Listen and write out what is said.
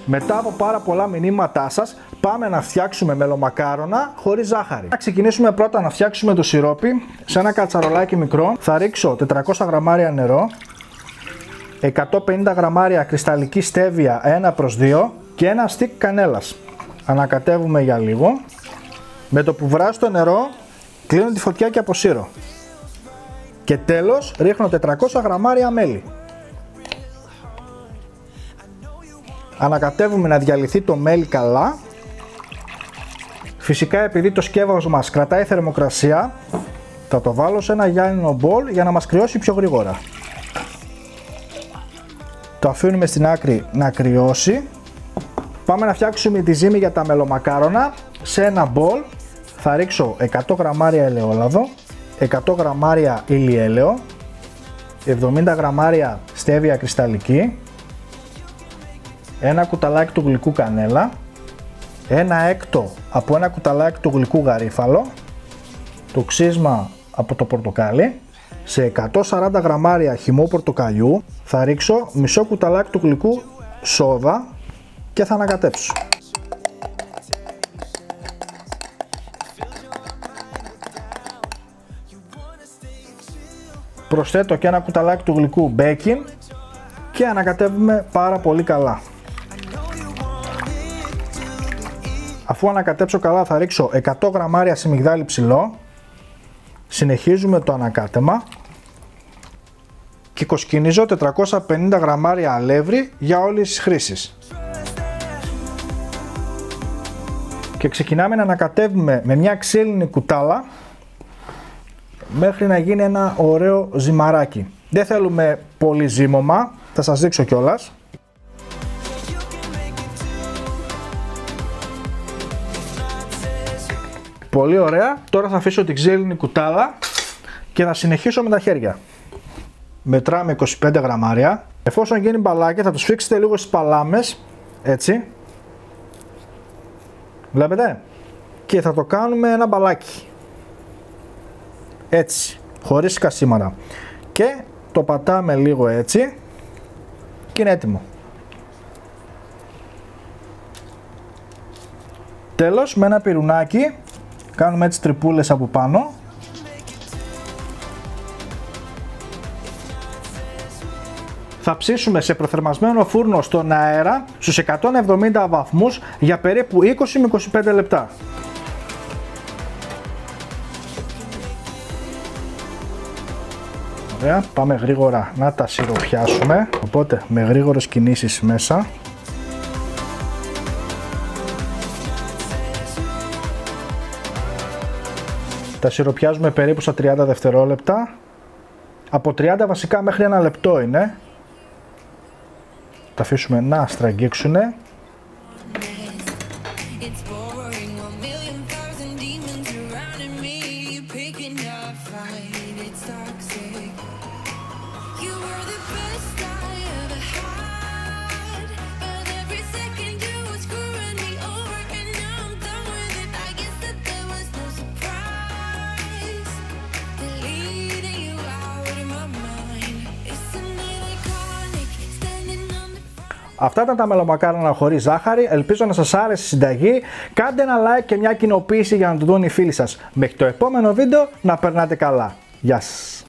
Μετά από πάρα πολλά μηνύματά σας, πάμε να φτιάξουμε μελομακάρονα χωρίς ζάχαρη. Θα ξεκινήσουμε πρώτα να φτιάξουμε το σιρόπι. Σε ένα κατσαρολάκι μικρό θα ρίξω 400 γραμμάρια νερό, 150 γραμμάρια κρυσταλλική στέβια 1/2 και ένα στικ κανέλας. Ανακατεύουμε για λίγο. Με το που βράσει το νερό, κλείνω τη φωτιά και αποσύρω. Και τέλος ρίχνω 400 γραμμάρια μέλι. Ανακατεύουμε να διαλυθεί το μέλι καλά. Φυσικά επειδή το σκεύος μας κρατάει θερμοκρασία, θα το βάλω σε ένα γυάλινο μπολ για να μας κρυώσει πιο γρήγορα. Το αφήνουμε στην άκρη να κρυώσει. Πάμε να φτιάξουμε τη ζύμη για τα μελομακάρονα. Σε ένα μπολ θα ρίξω 100 γραμμάρια ελαιόλαδο, 100 γραμμάρια ηλιέλαιο, 70 γραμμάρια στέβια κρυσταλλική, ένα κουταλάκι του γλυκού κανέλα, ένα έκτο από ένα κουταλάκι του γλυκού γαρίφαλο, το ξύσμα από το πορτοκάλι. Σε 140 γραμμάρια χυμό πορτοκαλιού θα ρίξω μισό κουταλάκι του γλυκού σόδα και θα ανακατέψω. Προσθέτω και ένα κουταλάκι του γλυκού μπέικιν και ανακατεύουμε πάρα πολύ καλά. Αφού ανακατέψω καλά θα ρίξω 100 γραμμάρια σιμιγδάλι ψηλό. Συνεχίζουμε το ανακάτεμα και κοσκινίζω 450 γραμμάρια αλεύρι για όλες τις χρήσεις. Και ξεκινάμε να ανακατεύουμε με μια ξύλινη κουτάλα μέχρι να γίνει ένα ωραίο ζυμαράκι. Δεν θέλουμε πολύ ζύμωμα, θα σας δείξω κιόλας. Πολύ ωραία, τώρα θα αφήσω την ξύλινη κουτάλα και θα συνεχίσω με τα χέρια. Μετράμε 25 γραμμάρια. Εφόσον γίνει μπαλάκι θα τους φίξετε λίγο στις παλάμες, έτσι. Βλέπετε? Και θα το κάνουμε ένα μπαλάκι. Έτσι, χωρίς σκασίματα. Και το πατάμε λίγο έτσι και είναι έτοιμο. Τέλος, με ένα πυρουνάκι κάνουμε έτσι τρυπούλες από πάνω. Θα ψήσουμε σε προθερμασμένο φούρνο στον αέρα στους 170 βαθμούς για περίπου 20 με 25 λεπτά. Ωραία, πάμε γρήγορα να τα σιροπιάσουμε, οπότε με γρήγορες κινήσεις μέσα. Τα σιροπιάζουμε περίπου στα 30 δευτερόλεπτα, από 30 βασικά μέχρι 1 λεπτό είναι. Τα αφήσουμε να στραγγίξουνε. Αυτά ήταν τα μελομακάρονα χωρίς ζάχαρη. Ελπίζω να σας άρεσε η συνταγή. Κάντε ένα like και μια κοινοποίηση για να το δουν οι φίλοι σας. Μέχρι το επόμενο βίντεο να περνάτε καλά. Γεια σας.